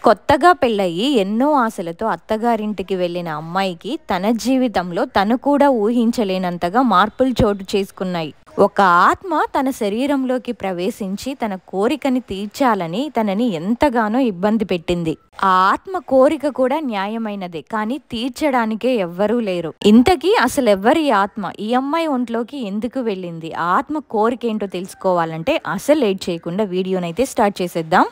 కొత్తగా పెళ్ళయి ఎన్నో ఆశలతో అత్తగారింటికి వెళ్ళిన అమ్మాయికి తన జీవితంలో తను కూడా ఊహించలేనంతగా మార్పులు చోటు చేసుకున్నాయి. ఒక ఆత్మ తన శరీరంలోకి ప్రవేశించి తన కోరికని తీర్చాలని తనని ఎంతగానో ఇబ్బంది పెట్టింది. ఆ ఆత్మ కోరిక కూడా న్యాయమైనదే, కానీ తీర్చడానికే ఎవ్వరూ లేరు. ఇంతకీ అసలెవ్వరి ఆత్మ ఈ అమ్మాయి ఒంట్లోకి ఎందుకు వెళ్ళింది? ఆ ఆత్మ కోరిక ఏంటో తెలుసుకోవాలంటే అసలు లేట్ చేయకుండా వీడియోనైతే స్టార్ట్ చేసేద్దాం.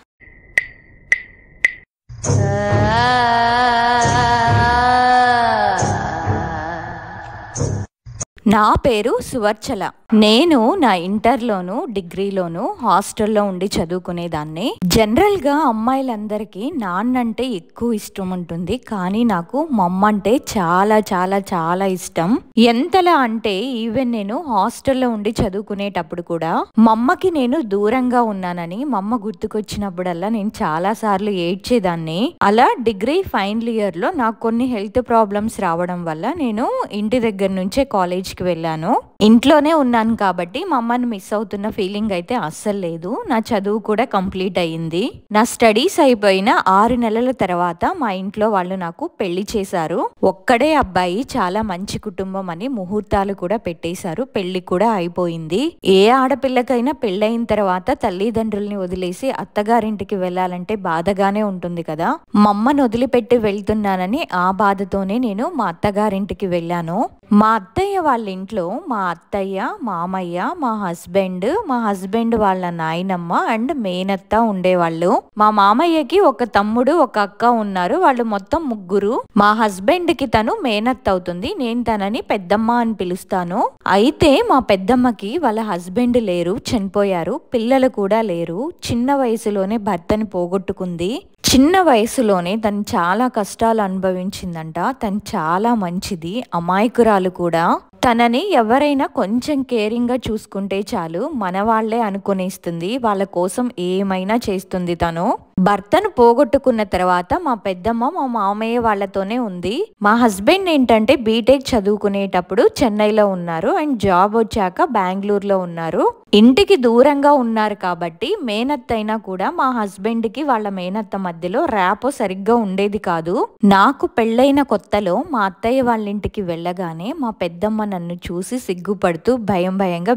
నా పేరు సువర్చల. నేను నా ఇంటర్లోను డిగ్రీలోను హాస్టల్లో ఉండి చదువుకునేదాన్ని. జనరల్గా అమ్మాయిలందరికీ నాన్నంటే ఎక్కువ ఇష్టం ఉంటుంది, కానీ నాకు మమ్మ అంటే చాలా చాలా చాలా ఇష్టం. ఎంతలా అంటే ఈవెన్ నేను హాస్టల్లో ఉండి చదువుకునేటప్పుడు కూడా మమ్మకి నేను దూరంగా ఉన్నానని మమ్మ గుర్తుకొచ్చినప్పుడల్లా నేను చాలా సార్లు ఏడ్చేదాన్ని. అలా డిగ్రీ ఫైనల్ ఇయర్ లో నాకు కొన్ని హెల్త్ ప్రాబ్లమ్స్ రావడం వల్ల నేను ఇంటి దగ్గర నుంచే కాలేజ్కి వెళ్ళాను. ఇంట్లోనే ఉన్నాను కాబట్టి మా అమ్మని మిస్ అవుతున్న ఫీలింగ్ అయితే అస్సలు లేదు. నా చదువు కూడా కంప్లీట్ అయ్యింది. నా స్టడీస్ అయిపోయిన 6 నెలల తర్వాత మా ఇంట్లో వాళ్ళు నాకు పెళ్లి చేశారు. ఒక్కడే అబ్బాయి, చాలా మంచి కుటుంబం అని ముహూర్తాలు కూడా పెట్టేశారు. పెళ్లి కూడా అయిపోయింది. ఏ ఆడపిల్లకైనా పెళ్ళయిన తర్వాత తల్లిదండ్రుల్ని వదిలేసి అత్తగారింటికి వెళ్ళాలంటే బాధగానే ఉంటుంది కదా. మా అమ్మని వదిలిపెట్టి వెళ్తున్నానని ఆ బాధతోనే నేను మా అత్తగారింటికి వెళ్ళాను. మా అత్తయ్య వాళ్ళ ఇంట్లో మా అత్తయ్య, మామయ్య, మా హస్బెండ్ వాళ్ళ నాయనమ్మ అండ్ మేనత్త ఉండేవాళ్ళు. మా మామయ్యకి ఒక తమ్ముడు, ఒక అక్క ఉన్నారు. వాళ్ళు మొత్తం 3. మా హస్బెండ్ కి తను మేనత్త అవుతుంది. నేను తనని పెద్దమ్మ అని పిలుస్తాను. అయితే మా పెద్దమ్మకి వాళ్ళ హస్బెండ్ లేరు, చనిపోయారు. పిల్లలు కూడా లేరు. చిన్న వయసులోనే భర్తని పోగొట్టుకుంది. చిన్న వయసులోనే తను చాలా కష్టాలు అనుభవించిందంట. తను చాలా మంచిది, అమాయకురాలు కూడా. తనని ఎవరైనా కొంచెం కేరింగ్గా చూసుకుంటే చాలు మన వాళ్లే అనుకునేస్తుంది. వాళ్ళ కోసం ఏమైనా చేస్తుంది. తను భర్తను పోగొట్టుకున్న తర్వాత మా పెద్దమ్మ మా మామయ్య వాళ్ళతోనే ఉంది. మా హస్బెండ్ ఏంటంటే బీటెక్ చదువుకునేటప్పుడు చెన్నైలో ఉన్నారు అండ్ జాబ్ వచ్చాక బెంగళూరులో ఉన్నారు. ఇంటికి దూరంగా ఉన్నారు కాబట్టి మేనత్త అయినా కూడా మా హస్బెండ్ కి వాళ్ళ మేనత్త మధ్యలో ర్యాపో సరిగ్గా ఉండేది కాదు. నాకు పెళ్ళైన కొత్తలో మా అత్తయ్య వాళ్ళ ఇంటికి వెళ్ళగానే మా పెద్దమ్మ నన్ను చూసి సిగ్గుపడుతూ భయంగా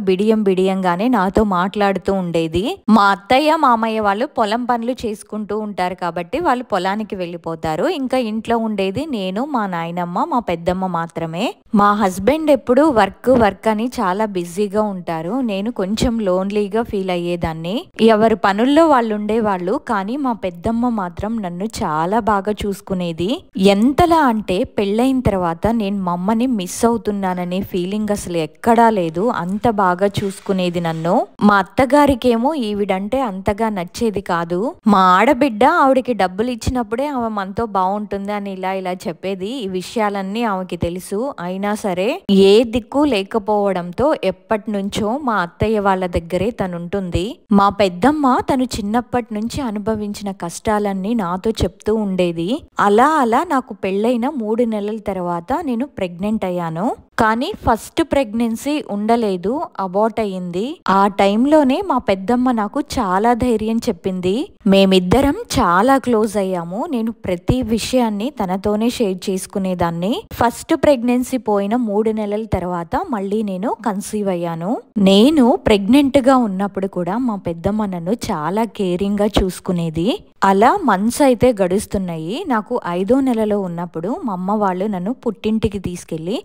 బిడియంగానే నాతో మాట్లాడుతూ ఉండేది. మా అత్తయ్య మామయ్య వాళ్ళు పొలం పనులు చేసుకుంటూ ఉంటారు కాబట్టి వాళ్ళు పొలానికి వెళ్ళిపోతారు. ఇంకా ఇంట్లో ఉండేది నేను, మా నాయనమ్మ, మా పెద్దమ్మ మాత్రమే. మా హస్బెండ్ ఎప్పుడు వర్క్ అని చాలా బిజీగా ఉంటారు. నేను కొంచెం లోన్లీగా ఫీల్ అయ్యేదాన్ని. ఎవరి పనుల్లో వాళ్ళు ఉండేవాళ్ళు, కానీ మా పెద్దమ్మ మాత్రం నన్ను చాలా బాగా చూసుకునేది. ఎంతలా అంటే పెళ్ళైన తర్వాత నేను మా అమ్మని మిస్ అవుతున్నాననే ఫీలింగ్ అసలు ఎక్కడా లేదు. అంత బాగా చూసుకునేది నన్ను. మా అత్తగారికేమో ఈవిడంటే అంతగా నచ్చేది కాదు. మా ఆడబిడ్డ ఆవిడకి డబ్బులు ఇచ్చినప్పుడే ఆమె మనతో బాగుంటుంది అని ఇలా చెప్పేది. ఈ విషయాలన్నీ ఆమెకి తెలుసు. అయినా సరే ఏ దిక్కు లేకపోవడంతో ఎప్పటి నుంచో మా అత్తయ్య వాళ్ళ దగ్గరే తనుంటుంది. మా పెద్దమ్మ తను చిన్నప్పటి నుంచి అనుభవించిన కష్టాలన్నీ నాతో చెప్తూ ఉండేది. అలా నాకు పెళ్ళైన 3 నెలల తర్వాత నేను ప్రెగ్నెంట్ అయ్యాను. కానీ ఫస్ట్ ప్రెగ్నెన్సీ ఉండలేదు, అబార్ట్ అయ్యింది. ఆ టైంలోనే మా పెద్దమ్మ నాకు చాలా ధైర్యం చెప్పింది. మేమిద్దరం చాలా క్లోజ్ అయ్యాము. నేను ప్రతి విషయాన్ని తనతోనే షేర్ చేసుకునేదాన్ని. ఫస్ట్ ప్రెగ్నెన్సీ పోయిన 3 నెలల తర్వాత మళ్ళీ నేను కన్సీవ్ అయ్యాను. నేను ప్రెగ్నెంట్ గా ఉన్నప్పుడు కూడా మా పెద్దమ్మ నన్ను చాలా కేరింగ్ గా చూసుకునేది. అలా మంత్స్ అయితే గడుస్తున్నాయి. నాకు 5వ నెలలో ఉన్నప్పుడు మా అమ్మ వాళ్ళు నన్ను పుట్టింటికి తీసుకెళ్లి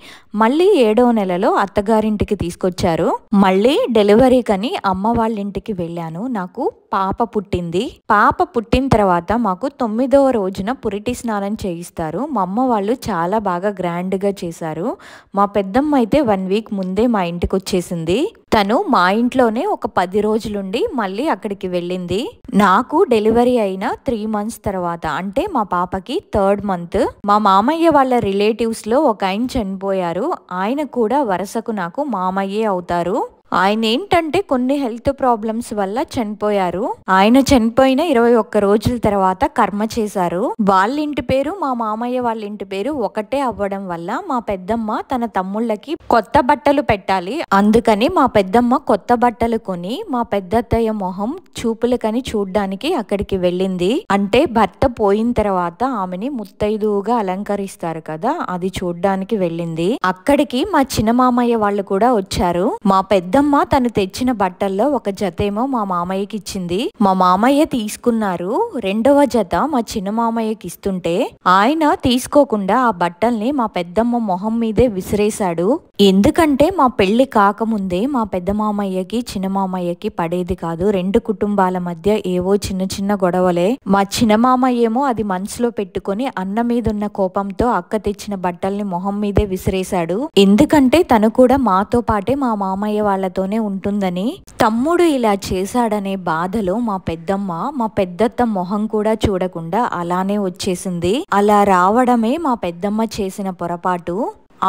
మళ్ళీ 7వ నెలలో అత్తగారింటికి తీసుకొచ్చారు. మళ్ళీ డెలివరీకని అమ్మ వాళ్ళ ఇంటికి వెళ్ళాను. నాకు పాప పుట్టింది. పాప పుట్టిన తర్వాత మాకు 9వ రోజున పురిటి స్నానం చేయిస్తారు. మా అమ్మ వాళ్ళు చాలా బాగా గ్రాండ్ గా చేశారు. మా పెద్దమ్మ అయితే 1 వీక్ ముందే మా ఇంటికి వచ్చేసింది. తను మా ఇంట్లోనే ఒక 10 రోజులుండి మళ్ళీ అక్కడికి వెళ్ళింది. నాకు డెలివరీ అయిన 3 మంత్స్ తర్వాత, అంటే మా పాపకి 3rd మంత్, మా మామయ్య వాళ్ళ రిలేటివ్స్ లో ఒక ఆయన చనిపోయారు. ఆయన కూడా వరుసకు నాకు మామయ్యే అవుతారు. ఆయన ఏంటంటే కొన్ని హెల్త్ ప్రాబ్లమ్స్ వల్ల చనిపోయారు. ఆయన చనిపోయిన 21 రోజుల తర్వాత కర్మ చేశారు. వాళ్ళ ఇంటి పేరు మా మామయ్య వాళ్ళ ఇంటి పేరు ఒకటే అవ్వడం వల్ల మా పెద్దమ్మ తన తమ్ముళ్ళకి కొత్త బట్టలు పెట్టాలి. అందుకని మా పెద్దమ్మ కొత్త బట్టలు కొని మా పెద్దత్తయ్య మొహం చూపులకని చూడ్డానికి అక్కడికి వెళ్ళింది. అంటే భర్త పోయిన తర్వాత ఆమెని ముత్తైదువుగా అలంకరిస్తారు కదా, అది చూడ్డానికి వెళ్ళింది. అక్కడికి మా చిన్న మామయ్య వాళ్ళు కూడా వచ్చారు. మా పెద్దమ్మ తను తెచ్చిన బట్టల్లో ఒక జతేమో మా మామయ్యకి ఇచ్చింది. మా మామయ్య తీసుకున్నారు. రెండవ జత మా చిన్న మామయ్యకి ఇస్తుంటే ఆయన తీసుకోకుండా ఆ బట్టల్ని మా పెద్దమ్మ మొహం మీదే విసిరేశాడు. ఎందుకంటే మా పెళ్లి కాకముందే మా పెద్ద మామయ్యకి చిన్న మామయ్యకి పడేది కాదు. రెండు కుటుంబాల మధ్య ఏవో చిన్న చిన్న గొడవలే. మా చిన్న మామయ్య ఏమో అది మనసులో పెట్టుకొని అన్న మీద ఉన్న కోపంతో అక్క తెచ్చిన బట్టల్ని మొహం మీదే విసిరేశాడు. ఎందుకంటే తను కూడా మాతో పాటే మా మామయ్య వాళ్ళతోనే ఉంటుందని. తమ్ముడు ఇలా చేశాడనే బాధలో మా పెద్దమ్మ మా పెద్దత్త మొహం కూడా చూడకుండా అలానే వచ్చేసింది. అలా రావడమే మా పెద్దమ్మ చేసిన పొరపాటు.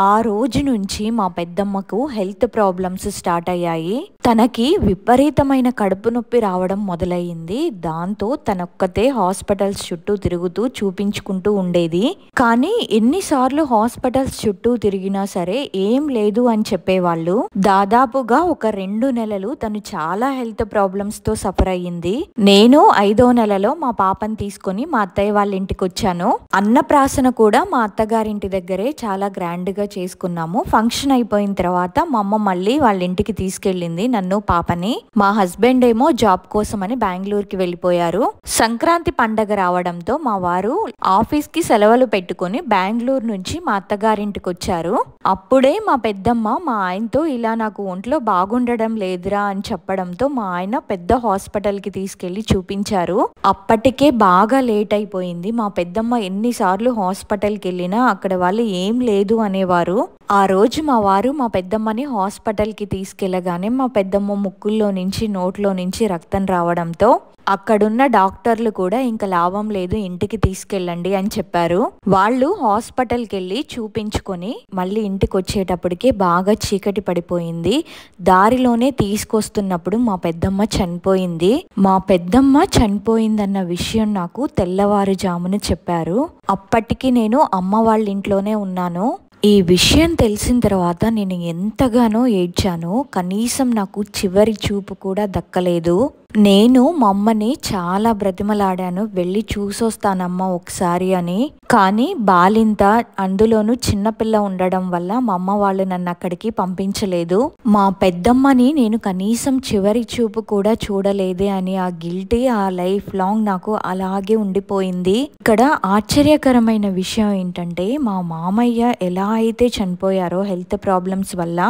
ఆ రోజు నుంచి మా పెద్దమ్మకు హెల్త్ ప్రాబ్లమ్స్ స్టార్ట్ అయ్యాయి. తనకి విపరీతమైన కడుపు నొప్పి రావడం మొదలయ్యింది. దాంతో తనొక్కతే హాస్పిటల్స్ చుట్టూ తిరుగుతూ చూపించుకుంటూ ఉండేది. కానీ ఎన్నిసార్లు హాస్పిటల్స్ చుట్టూ తిరిగినా సరే ఏం లేదు అని చెప్పేవాళ్ళు. దాదాపుగా ఒక 2 నెలలు తను చాలా హెల్త్ ప్రాబ్లమ్స్ తో సఫర్ అయ్యింది. నేను 5వ నెలలో మా పాపని తీసుకొని మా అత్తయ్య వాళ్ళ ఇంటికి వచ్చాను. అన్నప్రాసన కూడా మా అత్తగారింటి దగ్గరే చాలా గ్రాండ్ గా చేసుకున్నాము. ఫంక్షన్ అయిపోయిన తర్వాత మా అమ్మ మళ్ళీ వాళ్ళ ఇంటికి తీసుకెళ్ళింది నన్ను పాపని. మా హస్బెండ్ ఏమో జాబ్ కోసం అని బెంగళూరుకి వెళ్ళిపోయారు. సంక్రాంతి పండగ రావడంతో మా వారు ఆఫీస్ కి సెలవులు పెట్టుకుని బెంగళూరు నుంచి మా అత్తగారింటికి వచ్చారు. అప్పుడే మా పెద్దమ్మ మా ఆయనతో ఇలా నాకు ఒంట్లో బాగుండడం లేదురా అని చెప్పడంతో మా ఆయన పెద్ద హాస్పిటల్ కి తీసుకెళ్లి చూపించారు. అప్పటికే బాగా లేట్ అయిపోయింది. మా పెద్దమ్మ ఎన్నిసార్లు హాస్పిటల్కి వెళ్ళినా అక్కడ వాళ్ళు ఏం లేదు అనేవారు. ఆ రోజు మా వారు మా పెద్దమ్మని హాస్పిటల్కి తీసుకెళ్లగానే మా పెద్దమ్మ ముక్కుల్లో నుంచి నోట్లో నుంచి రక్తం రావడంతో అక్కడున్న డాక్టర్లు కూడా ఇంకా లాభం లేదు, ఇంటికి తీసుకెళ్ళండి అని చెప్పారు. వాళ్ళు హాస్పిటల్కి వెళ్ళి చూపించుకొని మళ్ళీ ఇంటికి వచ్చేటప్పటికే బాగా చీకటి పడిపోయింది. దారిలోనే తీసుకొస్తున్నప్పుడు మా పెద్దమ్మ చనిపోయింది. మా పెద్దమ్మ చనిపోయిందన్న విషయం నాకు తెల్లవారుజామున చెప్పారు. అప్పటికి నేను అమ్మ వాళ్ళ ఇంట్లోనే ఉన్నాను. ఈ విషయం తెలిసిన తర్వాత నేను ఎంతగానో ఏడ్చాను. కనీసం నాకు చివరి చూపు కూడా దక్కలేదు. నేను మా అమ్మని చాలా బ్రతిమలాడాను, వెళ్ళి చూసొస్తానమ్మా ఒకసారి అని. కానీ బాలింత, అందులోనూ చిన్నపిల్ల ఉండడం వల్ల మా అమ్మ వాళ్ళు నన్ను అక్కడికి పంపించలేదు. మా పెద్దమ్మని నేను కనీసం చివరి చూపు కూడా చూడలేదే అని ఆ గిల్టీ ఆ లైఫ్ లాంగ్ నాకు అలాగే ఉండిపోయింది. ఇక్కడ ఆశ్చర్యకరమైన విషయం ఏంటంటే మా మామయ్య ఎలా అయితే చనిపోయారో హెల్త్ ప్రాబ్లమ్స్ వల్ల,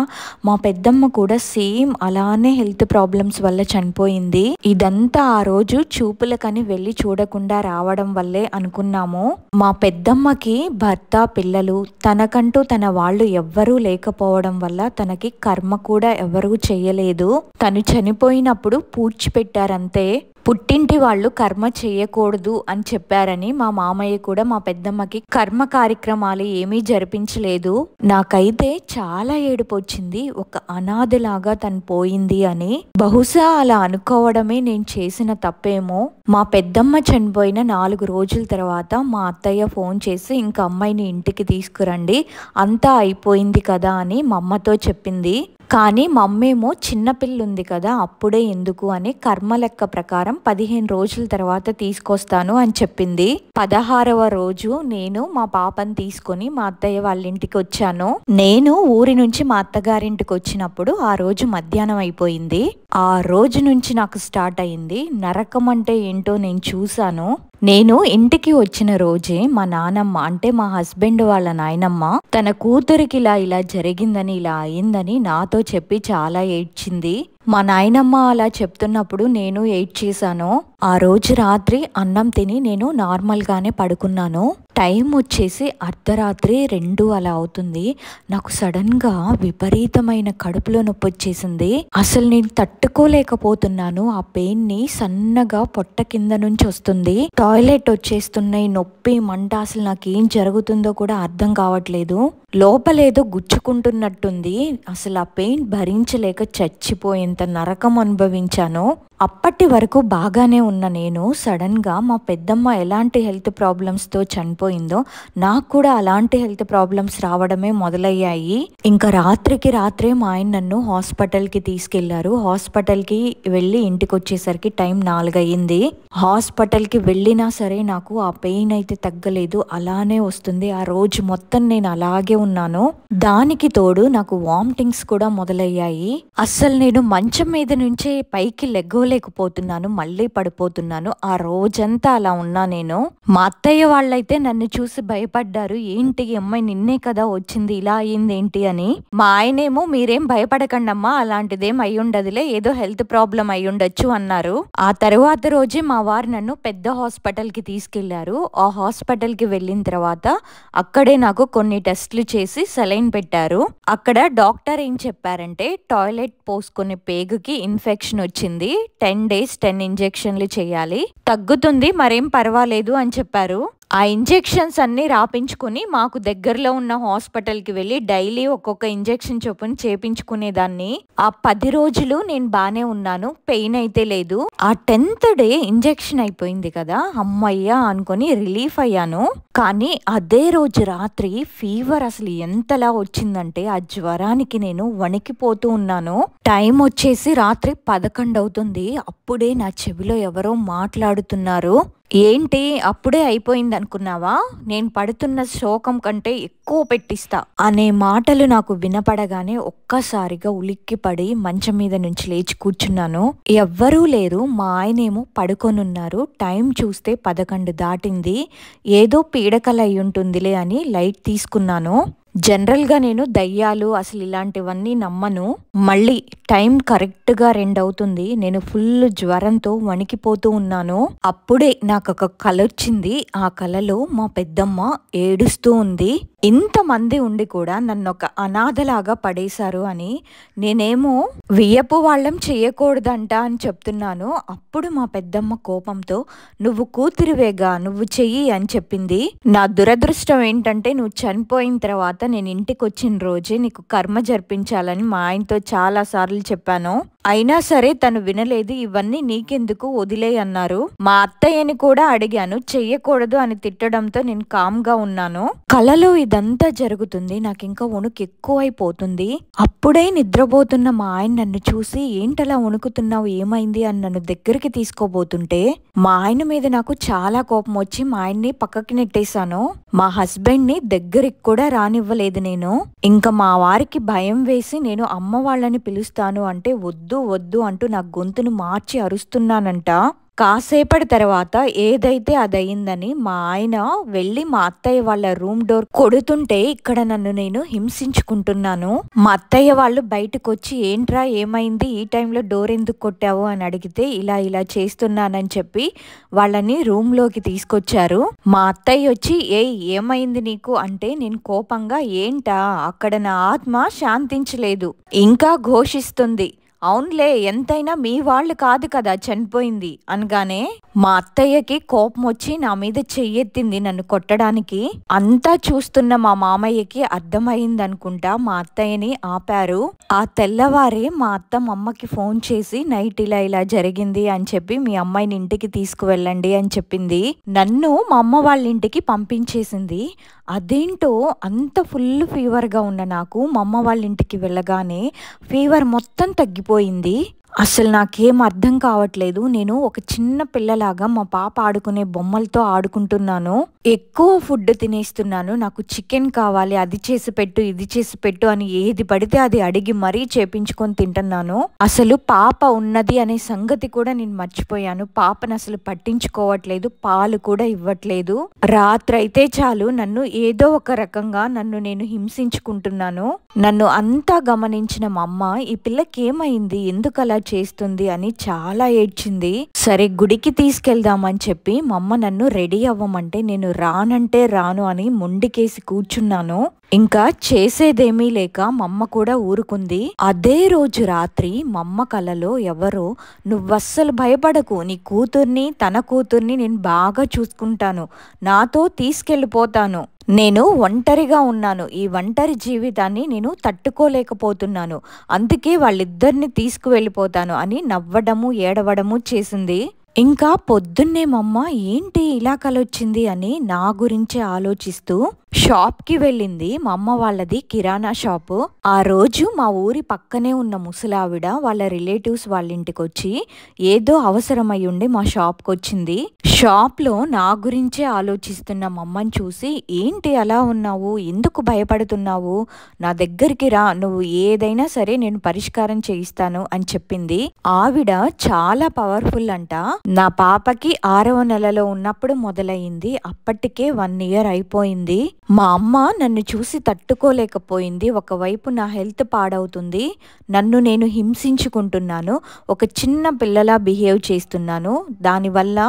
మా పెద్దమ్మ కూడా సేమ్ అలానే హెల్త్ ప్రాబ్లమ్స్ వల్ల చనిపోయింది. ఇదంతా ఆ రోజు చూపులకని వెళ్ళి చూడకుండా రావడం వల్లే అనుకున్నాము. మా పెద్దమ్మకి భర్త, పిల్లలు, తనకంటూ తన వాళ్ళు ఎవ్వరూ లేకపోవడం వల్ల తనకి కర్మ కూడా ఎవరూ చెయ్యలేదు. తను చనిపోయినప్పుడు పూడ్చిపెట్టారంతే. పుట్టింటి వాళ్ళు కర్మ చేయకూడదు అని చెప్పారని మా మామయ్య కూడా మా పెద్దమ్మకి కర్మ కార్యక్రమాలు ఏమీ జరిపించలేదు. నాకైతే చాలా ఏడుపు వచ్చింది. ఒక అనాథలాగా తను పోయింది అని. బహుశా అలా అనుకోవడమే నేను చేసిన తప్పేమో. మా పెద్దమ్మ చనిపోయిన 4 రోజుల తర్వాత మా అత్తయ్య ఫోన్ చేసి ఇంకా అమ్మాయిని ఇంటికి తీసుకురండి, అంతా అయిపోయింది కదా అని మా అమ్మతో చెప్పింది. కానీ మా అమ్మేమో చిన్నపిల్ల ఉంది కదా, అప్పుడే ఎందుకు అని కర్మ లెక్క ప్రకారం 15 రోజుల తర్వాత తీసుకొస్తాను అని చెప్పింది. 16వ రోజు నేను మా పాపని తీసుకొని మా అత్తయ్య వాళ్ళ ఇంటికి వచ్చాను. నేను ఊరి నుంచి మా అత్తగారింటికి వచ్చినప్పుడు ఆ రోజు మధ్యాహ్నం అయిపోయింది. ఆ రోజు నుంచి నాకు స్టార్ట్ అయింది నరకం అంటే ఏంటో నేను చూశాను. నేను ఇంటికి వచ్చిన రోజే మా నానమ్మ, అంటే మా హస్బెండ్ వాళ్ళ నాయనమ్మ, తన కూతురికి ఇలా జరిగిందని, ఇలా అయిందని నాతో చెప్పి చాలా ఏడ్చింది. మా నాయనమ్మ అలా చెప్తున్నప్పుడు నేను ఏడ్చేశాను. ఆ రోజు రాత్రి అన్నం తిని నేను నార్మల్గానే పడుకున్నాను. టైం వచ్చేసి అర్ధరాత్రి 2 అలా అవుతుంది. నాకు సడన్గా విపరీతమైన కడుపులో నొప్పి వచ్చేసింది. అసలు నేను తట్టుకోలేకపోతున్నాను. ఆ పెయిన్ ని సన్నగా పొట్ట కింద నుంచి వస్తుంది. టాయిలెట్ వచ్చేస్తున్నాయి, నొప్పి మంట, అసలు నాకేం జరుగుతుందో కూడా అర్థం కావట్లేదు. లోపలేదో గుచ్చుకుంటున్నట్టుంది. అసలు ఆ పెయిన్ భరించలేక చచ్చిపోయేంత నరకం అనుభవించాను. అప్పటి వరకు బాగానే ఉన్న నేను సడన్గా మా పెద్దమ్మ ఎలాంటి హెల్త్ ప్రాబ్లమ్స్తో చనిపోయిందో నాకు కూడా అలాంటి హెల్త్ ప్రాబ్లమ్స్ రావడమే మొదలయ్యాయి. ఇంకా రాత్రికి రాత్రే మా ఆయన నన్ను హాస్పిటల్కి తీసుకెళ్లారు. హాస్పిటల్కి వెళ్ళి ఇంటికి వచ్చేసరికి టైం 4 అయ్యింది. హాస్పిటల్కి వెళ్ళినా సరే నాకు ఆ పెయిన్ అయితే తగ్గలేదు, అలానే వస్తుంది. ఆ రోజు మొత్తం నేను అలాగే ఉన్నాను. దానికి తోడు నాకు వామిటింగ్స్ కూడా మొదలయ్యాయి. అస్సలు నేను మంచం మీద నుంచే పైకి లెగ్గలేకపోతున్నాను, మళ్ళీ పడిపోతున్నాను. ఆ రోజంతా అలా ఉన్నా నేను. మా అత్తయ్య వాళ్ళైతే నన్ను చూసి భయపడ్డారు. ఏంటి అమ్మాయి, నిన్నే కదా వచ్చింది, ఇలా అయ్యింది ఏంటి అని. మా ఆయనేమో మీరేం భయపడకండి అమ్మా, అలాంటిదేం అయ్యుండదులే, ఏదో హెల్త్ ప్రాబ్లం అయ్యుండొచ్చు అన్నారు. ఆ తర్వాత రోజే మా వారు నన్ను పెద్ద హాస్పిటల్కి తీసుకెళ్లారు. ఆ హాస్పిటల్కి వెళ్ళిన తర్వాత అక్కడే నాకు కొన్ని టెస్ట్లు చేసి సెలైన్ పెట్టారు. అక్కడ డాక్టర్ ఏం చెప్పారంటే టాయిలెట్ పోసుకునే పేగుకి ఇన్ఫెక్షన్ వచ్చింది, 10 days 10 ఇంజెక్షన్లు చేయాలి, తగ్గుతుంది, మరేం పర్వాలేదు అని చెప్పారు. ఆ ఇంజెక్షన్స్ అన్ని రాపించుకుని మాకు దగ్గరలో ఉన్న హాస్పిటల్కి వెళ్ళి డైలీ ఒక్కొక్క ఇంజెక్షన్ చొప్పున చేపించుకునేదాన్ని. ఆ 10 రోజులు నేను బానే ఉన్నాను, పెయిన్ అయితే లేదు. ఆ 10th day ఇంజెక్షన్ అయిపోయింది కదా, అమ్మయ్యా అనుకొని రిలీఫ్ అయ్యాను. కానీ అదే రోజు రాత్రి ఫీవర్ అసలు ఎంతలా వచ్చిందంటే ఆ జ్వరానికి నేను వణికిపోతూ ఉన్నాను. టైం వచ్చేసి రాత్రి 11 అవుతుంది. అప్పుడే నా చెవిలో ఎవరో మాట్లాడుతున్నారు. ఏంటి అప్పుడే అయిపోయింది అనుకున్నావా, నేను పడుతున్న శోకం కంటే ఎక్కువ పెట్టిస్తా అనే మాటలు నాకు వినపడగానే ఒక్కసారిగా ఉలిక్కిపడి మంచం మీద నుంచి లేచి కూర్చున్నాను. ఎవ్వరూ లేరు, మా ఆయనేమో పడుకొనున్నారు. టైం చూస్తే 11 దాటింది. ఏదో పీడకల అయి ఉంటుందిలే అని లైట్ తీసుకున్నాను. జనరల్గా నేను దయ్యాలు అసలు ఇలాంటివన్నీ నమ్మను. మళ్ళీ టైం కరెక్ట్గా 2 అవుతుంది. నేను ఫుల్ జ్వరంతో వణికిపోతూ ఉన్నాను. అప్పుడే నాకు ఒక కల వచ్చింది. ఆ కలలో మా పెద్దమ్మ ఏడుస్తూ ఉంది. ఇంతమంది ఉండి కూడా నన్ను ఒక అనాథలాగా పడేశారు అని నేనేమో వియ్యపు వాళ్ళం చెయ్యకూడదంట అని చెప్తున్నాను. అప్పుడు మా పెద్దమ్మ కోపంతో నువ్వు కూతురివేగా, నువ్వు చెయ్యి అని చెప్పింది. నా దురదృష్టం ఏంటంటే నువ్వు చనిపోయిన తర్వాత నేను ఇంటికి వచ్చిన రోజే నీకు కర్మ జరిపించాలని మా ఆయనతో చాలా సార్లు చెప్పాను. అయినా సరే తను వినలేదు. ఇవన్నీ నీకెందుకు, వదిలే అన్నారు. మా అత్తయ్యని కూడా అడిగాను, చెయ్యకూడదు అని తిట్టడంతో నేను కామ్గా ఉన్నాను. కలలో ఇదంతా జరుగుతుంది. నాకు ఇంకా వణుకు ఎక్కువైపోతుంది. అప్పుడే నిద్రపోతున్న మా ఆయన నన్ను చూసి ఏంటలా వణుకుతున్నావు, ఏమైంది అని నన్ను దగ్గరికి తీసుకోబోతుంటే మా ఆయన మీద నాకు చాలా కోపం వచ్చి మా ఆయన్ని పక్కకి నెట్టేశాను. మా హస్బెండ్ ని దగ్గరికి కూడా రానివ్వలేదు నేను. ఇంకా మా వారికి భయం వేసి నేను అమ్మ వాళ్ళని పిలుస్తాను అంటే వద్దు వద్దు అంటూ నా గొంతును మార్చి అరుస్తున్నానంట. కాసేపటి తర్వాత ఏదైతే అదయిందని మా ఆయన వెళ్ళి మా అత్తయ్య వాళ్ళ రూమ్ డోర్ కొడుతుంటే ఇక్కడ నన్ను నేను హింసించుకుంటున్నాను. మా అత్తయ్య వాళ్ళు బయటకు వచ్చి ఏంట్రా ఏమైంది, ఈ టైంలో డోర్ ఎందుకు కొట్టావు అని అడిగితే ఇలా ఇలా చేస్తున్నానని చెప్పి వాళ్ళని రూమ్ లోకి తీసుకొచ్చారు. మా అత్తయ్య వచ్చి ఏమైంది నీకు అంటే నేను కోపంగా ఏంటా, అక్కడ నా ఆత్మ శాంతించలేదు, ఇంకా ఘోషిస్తుంది. అవునులే, ఎంతైనా మీ వాళ్ళు కాదు కదా చనిపోయింది అనగానే మా అత్తయ్యకి కోపం వచ్చి నా మీద చెయ్యెత్తింది నన్ను కొట్టడానికి. అంతా చూస్తున్న మా మామయ్యకి అర్థమైంది అనుకుంటా మా అత్తయ్యని ఆపారు. ఆ తెల్లవారే మా అత్త మా అమ్మకి ఫోన్ చేసి నైట్ ఇలా ఇలా జరిగింది అని చెప్పి మీ అమ్మాయిని ఇంటికి తీసుకువెళ్ళండి అని చెప్పింది. నన్ను మా అమ్మ వాళ్ళ ఇంటికి పంపించేసింది. అదేంటో అంత ఫుల్ ఫీవర్గా ఉన్న నాకు మా అమ్మ వాళ్ళ ఇంటికి వెళ్ళగానే ఫీవర్ మొత్తం తగ్గిపోయింది. అసలు నాకేం అర్థం కావట్లేదు. నేను ఒక చిన్న పిల్లలాగా మా పాప ఆడుకునే బొమ్మలతో ఆడుకుంటున్నాను. ఎక్కువ ఫుడ్ తినేస్తున్నాను. నాకు చికెన్ కావాలి, అది చేసి పెట్టు, ఇది చేసి పెట్టు అని ఏది పడితే అది అడిగి మరీ చేపించుకొని తింటున్నాను. అసలు పాప ఉన్నది అనే సంగతి కూడా నేను మర్చిపోయాను. పాపను అసలు పట్టించుకోవట్లేదు, పాలు కూడా ఇవ్వట్లేదు. రాత్రైతే చాలు నన్ను ఏదో ఒక రకంగా నన్ను నేను హింసించుకుంటున్నాను. నన్ను అంతా గమనించిన మా అమ్మ ఈ పిల్లకి ఏమైంది, ఎందుకు అలా చేస్తుంది అని చాలా ఏడ్చింది. సరే గుడికి తీసుకెళ్దామని చెప్పి మా అమ్మ నన్ను రెడీ అవ్వమంటే నేను రానంటే రాను అని మొండికేసి కూర్చున్నాను. ఇంకా చేసేదేమీ లేక మమ్మ కూడా ఊరుకుంది. అదే రోజు రాత్రి మమ్మ కలలో ఎవరో, నువ్వస్సలు భయపడకు, నీ కూతుర్ని తన కూతుర్ని నేను బాగా చూసుకుంటాను, నాతో తీసుకెళ్ళిపోతాను, నేను ఒంటరిగా ఉన్నాను, ఈ ఒంటరి జీవితాన్ని నేను తట్టుకోలేకపోతున్నాను, అందుకే వాళ్ళిద్దరిని తీసుకువెళ్ళిపోతాను అని నవ్వడము ఏడవడము చేసింది. ఇంకా పొద్దున్నే మమ్మ ఏంటి ఇలా కలొచ్చింది అని నా గురించి ఆలోచిస్తూ షాప్కి వెళ్ళింది. మా అమ్మ వాళ్ళది కిరాణా షాపు. ఆ రోజు మా ఊరి పక్కనే ఉన్న ముసలావిడ వాళ్ళ రిలేటివ్స్ వాళ్ళ ఇంటికి వచ్చి ఏదో అవసరమై ఉండి మా షాప్కి వచ్చింది. షాప్లో నా గురించే ఆలోచిస్తున్న మా అమ్మని చూసి, ఏంటి అలా ఉన్నావు, ఎందుకు భయపడుతున్నావు, నా దగ్గరికి రా, నువ్వు ఏదైనా సరే నేను పరిష్కారం చేయిస్తాను అని చెప్పింది. ఆవిడ చాలా పవర్ఫుల్ అంట. నా పాపకి 6వ నెలలో ఉన్నప్పుడు మొదలయ్యింది, అప్పటికే 1 ఇయర్ అయిపోయింది. మా అమ్మ నన్ను చూసి తట్టుకోలేకపోయింది. ఒకవైపు నా హెల్త్ పాడవుతుంది, నన్ను నేను హింసించుకుంటున్నాను, ఒక చిన్న పిల్లలా బిహేవ్ చేస్తున్నాను, దానివల్ల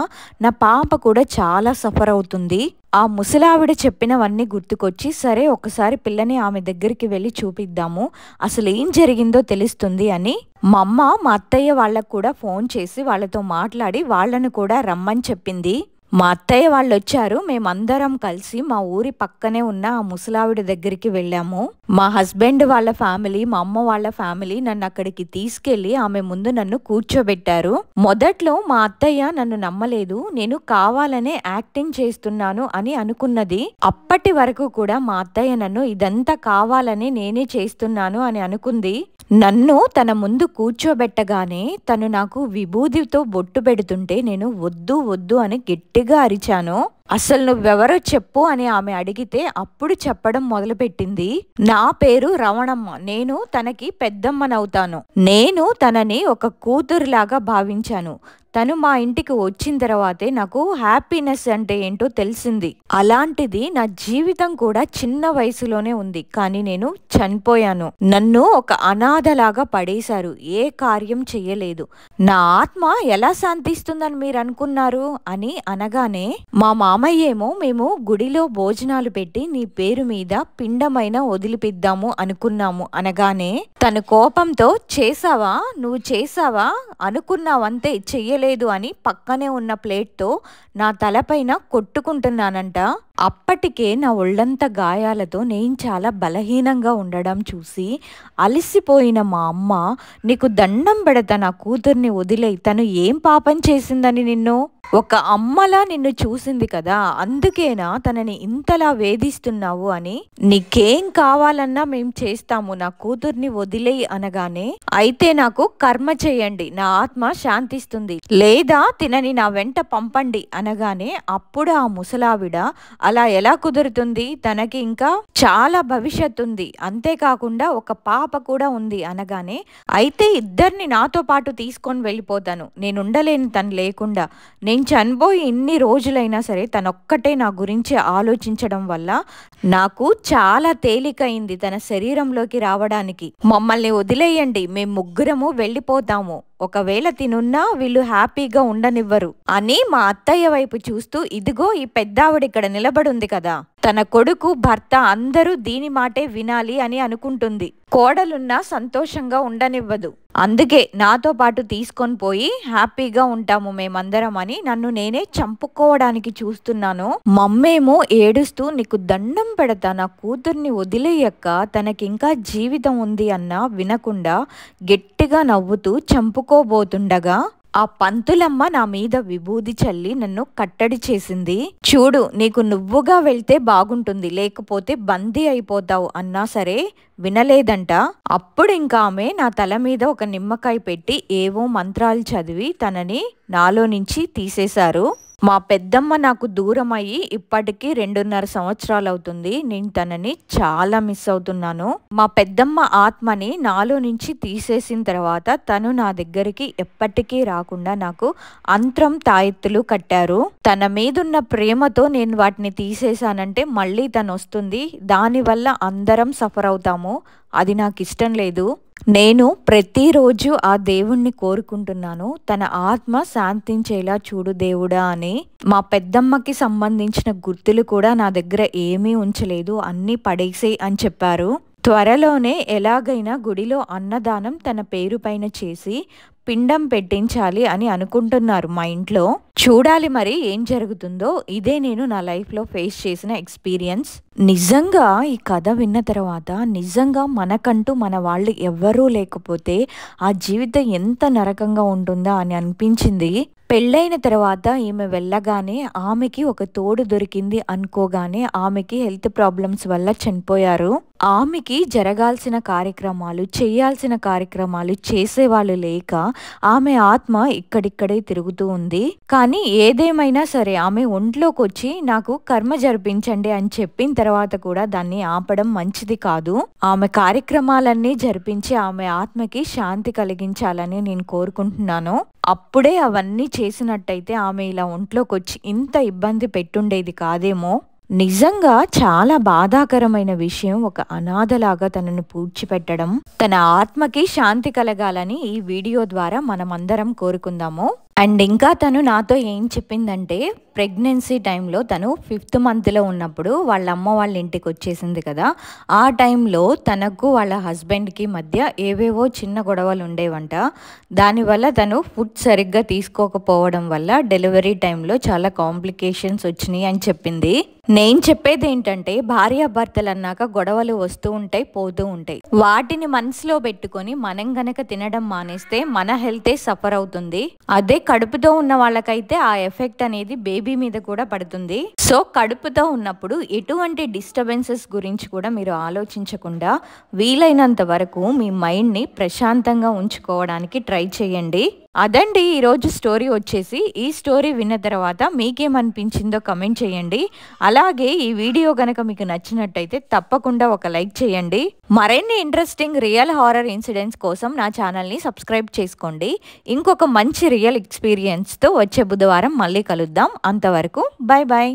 నా పాప కూడా చాలా సఫర్ అవుతుంది. ఆ ముసలావిడ చెప్పినవన్నీ గుర్తుకొచ్చి, సరే ఒకసారి పిల్లని ఆమె దగ్గరికి వెళ్ళి చూపిద్దాము, అసలు ఏం జరిగిందో తెలుస్తుంది అని మా అమ్మ మా అత్తయ్య వాళ్ళకు కూడా ఫోన్ చేసి వాళ్ళతో మాట్లాడి వాళ్ళను కూడా రమ్మని చెప్పింది. మా అత్తయ్య వాళ్ళు వచ్చారు. మేమందరం కలిసి మా ఊరి పక్కనే ఉన్న ఆ ముసలావిడ దగ్గరికి వెళ్ళాము. మా హస్బెండ్ వాళ్ళ ఫ్యామిలీ, మా అమ్మ వాళ్ళ ఫ్యామిలీ నన్ను అక్కడికి తీసుకెళ్లి ఆమె ముందు నన్ను కూర్చోబెట్టారు. మొదట్లో మా అత్తయ్య నన్ను నమ్మలేదు, నేను కావాలనే యాక్టింగ్ చేస్తున్నాను అని అనుకున్నది. అప్పటి వరకు కూడా మా అత్తయ్య నన్ను ఇదంతా కావాలనే నేనే చేస్తున్నాను అని అనుకుంది. నన్ను తన ముందు కూర్చోబెట్టగానే తను నాకు విభూదితో బొట్టు పెడుతుంటే నేను వద్దు వద్దు అని గట్టిగా అరిచాను. అసలు నువ్వెవరో చెప్పు అని ఆమె అడిగితే అప్పుడు చెప్పడం మొదలుపెట్టింది. నా పేరు రవణమ్మ, నేను తనకి పెద్దమ్మనవుతాను, నేను తనని ఒక కూతురులాగా భావించాను, తను మా ఇంటికి వచ్చిన తర్వాతే నాకు హ్యాపీనెస్ అంటే ఏంటో తెలిసింది. అలాంటిది నా జీవితం కూడా చిన్న వయసులోనే ఉంది, కానీ నేను చనిపోయాను, నన్ను ఒక అనాథలాగా పడేశారు, ఏ కార్యం చెయ్యలేదు, నా ఆత్మ ఎలా శాంతిస్తుందని మీరు అనుకున్నారు అని అనగానే మా మామయ్యేమో, మేము గుడిలో భోజనాలు పెట్టి నీ పేరు మీద పిండమైన వదిలిపిద్దాము అనుకున్నాము అనగానే తన కోపంతో, చేసావా, నువ్వు చేసావా, అనుకున్నావంతే, చెయ్యలేదు అని పక్కనే ఉన్న ప్లేట్తో నా తలపైన కొట్టుకుంటున్నానంట. అప్పటికే నా ఒళ్ళంతా గాయాలతో నేను చాలా బలహీనంగా ఉండడం చూసి అలసిపోయిన మా అమ్మ, నీకు దండం పెడతా, నా కూతుర్ని వదిలేయి, తను ఏం పాపం చేసిందని నిన్ను, ఒక అమ్మలా నిన్ను చూసింది కదా, అందుకేనా తనని ఇంతలా వేధిస్తున్నావు అని, నీకేం కావాలన్నా మేం చేస్తాము, నా కూతుర్ని వదిలేయి అనగానే, అయితే నాకు కర్మ చేయండి, నా ఆత్మ శాంతిస్తుంది, లేదా తినని నా వెంట పంపండి అనగానే అప్పుడు ఆ ముసలావిడ, అలా ఎలా కుదురుతుంది, తనకి ఇంకా చాలా భవిష్యత్తు ఉంది, అంతేకాకుండా ఒక పాప కూడా ఉంది అనగానే, అయితే ఇద్దరిని నాతో పాటు తీసుకొని వెళ్ళిపోతాను, నేను ఉండలేను తను లేకుండా, నేను చనిపోయి ఇన్ని రోజులైనా సరే తనొక్కటే నా గురించి ఆలోచించడం వల్ల నాకు చాలా తేలికైంది తన శరీరంలోకి రావడానికి, మమ్మల్ని వదిలేయండి, మేము ముగ్గురము వెళ్ళిపోతాము, ఒకవేళ తినున్నా వీళ్ళు హ్యాపీగా ఉండనివ్వరు అని మా అత్తయ్య వైపు చూస్తూ, ఇదిగో ఈ పెద్దావిడ ఇక్కడ నిలబడుంది కదా, తన కొడుకు భర్త అందరూ దీని మాటే వినాలి అని అనుకుంటుంది, కోడలున్నా సంతోషంగా ఉండనివ్వదు, అందుకే నాతో పాటు తీసుకొని పోయి హ్యాపీగా ఉంటాము మేమందరం అని నన్ను నేనే చంపుకోవడానికి చూస్తున్నాను. మమ్మేమో ఏడుస్తూ, నీకు దండం పెడతా, నా కూతుర్ని వదిలేయక్క, తనకింకా జీవితం ఉంది అన్నా వినకుండా గట్టిగా నవ్వుతూ చంపుకోబోతుండగా ఆ పంతులమ్మ నా మీద విభూది చల్లి నన్ను కట్టడి చేసింది. చూడు, నీకు నువ్వుగా వెళ్తే బాగుంటుంది, లేకపోతే బందీ అయిపోతావు అన్నా సరే వినలేదంట. అప్పుడు ఇంకా ఆమె నా తల మీద ఒక నిమ్మకాయ పెట్టి ఏవో మంత్రాలు చదివి తనని నాలో నుంచి తీసేశారు. మా పెద్దమ్మ నాకు దూరం అయ్యి ఇప్పటికీ 2.5 సంవత్సరాలు అవుతుంది. నేను తనని చాలా మిస్ అవుతున్నాను. మా పెద్దమ్మ ఆత్మని నాలో నుంచి తీసేసిన తర్వాత తను నా దగ్గరికి ఎప్పటికీ రాకుండా నాకు అంత్రం తాయెత్తులు కట్టారు. తన మీదున్న ప్రేమతో నేను వాటిని తీసేశానంటే మళ్ళీ తను వస్తుంది, దానివల్ల అందరం సఫర్ అవుతాము, అది నాకు ఇష్టం లేదు. నేను ప్రతిరోజు ఆ దేవుణ్ణి కోరుకుంటున్నాను, తన ఆత్మ శాంతించేలా చూడు దేవుడా అని. మా పెద్దమ్మకి సంబంధించిన గుర్తులు కూడా నా దగ్గర ఏమీ ఉంచలేదు, అన్నీ పడేసేయ్ అని చెప్పారు. త్వరలోనే ఎలాగైనా గుడిలో అన్నదానం తన పేరు పైన చేసి పిండం పెట్టించాలి అని అనుకుంటున్నారు మా ఇంట్లో. చూడాలి మరి ఏం జరుగుతుందో. ఇదే నేను నా లైఫ్లో ఫేస్ చేసిన ఎక్స్పీరియన్స్. నిజంగా ఈ కథ విన్న తర్వాత నిజంగా మనకంటూ మన వాళ్ళు ఎవ్వరూ లేకపోతే ఆ జీవితం ఎంత నరకంగా ఉంటుందా అని అనిపించింది. పెళ్ళైన తర్వాత ఈమె వెళ్ళగానే ఆమెకి ఒక తోడు దొరికింది అనుకోగానే ఆమెకి హెల్త్ ప్రాబ్లమ్స్ వల్ల చనిపోయారు. ఆమెకి జరగాల్సిన కార్యక్రమాలు, చేయాల్సిన కార్యక్రమాలు చేసేవాళ్ళు లేక ఆమె ఆత్మ ఇక్కడిక్కడే తిరుగుతూ ఉంది. కానీ ఏదేమైనా సరే ఆమె ఒంట్లోకి వచ్చి నాకు కర్మ జరిపించండి అని చెప్పిన తర్వాత కూడా దాన్ని ఆపడం మంచిది కాదు. ఆమె కార్యక్రమాలన్నీ జరిపించి ఆమె ఆత్మకి శాంతి కలిగించాలని నేను కోరుకుంటున్నాను. అప్పుడే అవన్నీ చేసినట్టయితే ఆమె ఇలా ఒంట్లోకి వచ్చి ఇంత ఇబ్బంది పెట్టుండేది కాదేమో. నిజంగా చాలా బాధాకరమైన విషయం ఒక అనాథలాగా తనను పూడ్చిపెట్టడం. తన ఆత్మకి శాంతి కలగాలని ఈ వీడియో ద్వారా మనమందరం కోరుకుందాము. అండ్ ఇంకా తను నాతో ఏం చెప్పిందంటే, ప్రెగ్నెన్సీ టైంలో తను 5th మంత్లో ఉన్నప్పుడు వాళ్ళ అమ్మ వాళ్ళ ఇంటికి వచ్చేసింది కదా, ఆ టైంలో తనకు వాళ్ళ హస్బెండ్కి మధ్య ఏవేవో చిన్న గొడవలు ఉండేవంట. దానివల్ల తను ఫుడ్ సరిగ్గా తీసుకోకపోవడం వల్ల డెలివరీ టైంలో చాలా కాంప్లికేషన్స్ వచ్చినాయి అని చెప్పింది. నేను చెప్పేది ఏంటంటే, భార్యాభర్తలు అన్నాక గొడవలు వస్తూ ఉంటాయి, పోతూ ఉంటాయి. వాటిని మనసులో పెట్టుకొని మనం గనక తినడం మానేస్తే మన హెల్తే సఫర్ అవుతుంది. అదే కడుపుతో ఉన్న వాళ్ళకైతే ఆ ఎఫెక్ట్ అనేది బేబీ మీద కూడా పడుతుంది. సో కడుపుతో ఉన్నప్పుడు ఎటువంటి డిస్టర్బెన్సెస్ గురించి కూడా మీరు ఆలోచించకుండా వీలైనంత వరకు మీ మైండ్ని ప్రశాంతంగా ఉంచుకోవడానికి ట్రై చేయండి. అదండి ఈరోజు స్టోరీ వచ్చేసి. ఈ స్టోరీ విన్న తర్వాత మీకేమనిపించిందో కమెంట్ చేయండి. అలాగే ఈ వీడియో గనక మీకు నచ్చినట్టయితే తప్పకుండా ఒక లైక్ చేయండి. మరిన్ని ఇంట్రెస్టింగ్ రియల్ హారర్ ఇన్సిడెంట్స్ కోసం నా ఛానల్ని సబ్స్క్రైబ్ చేసుకోండి. ఇంకొక మంచి రియల్ ఎక్స్పీరియన్స్తో వచ్చే బుధవారం మళ్ళీ కలుద్దాం. అంతవరకు బాయ్ బాయ్.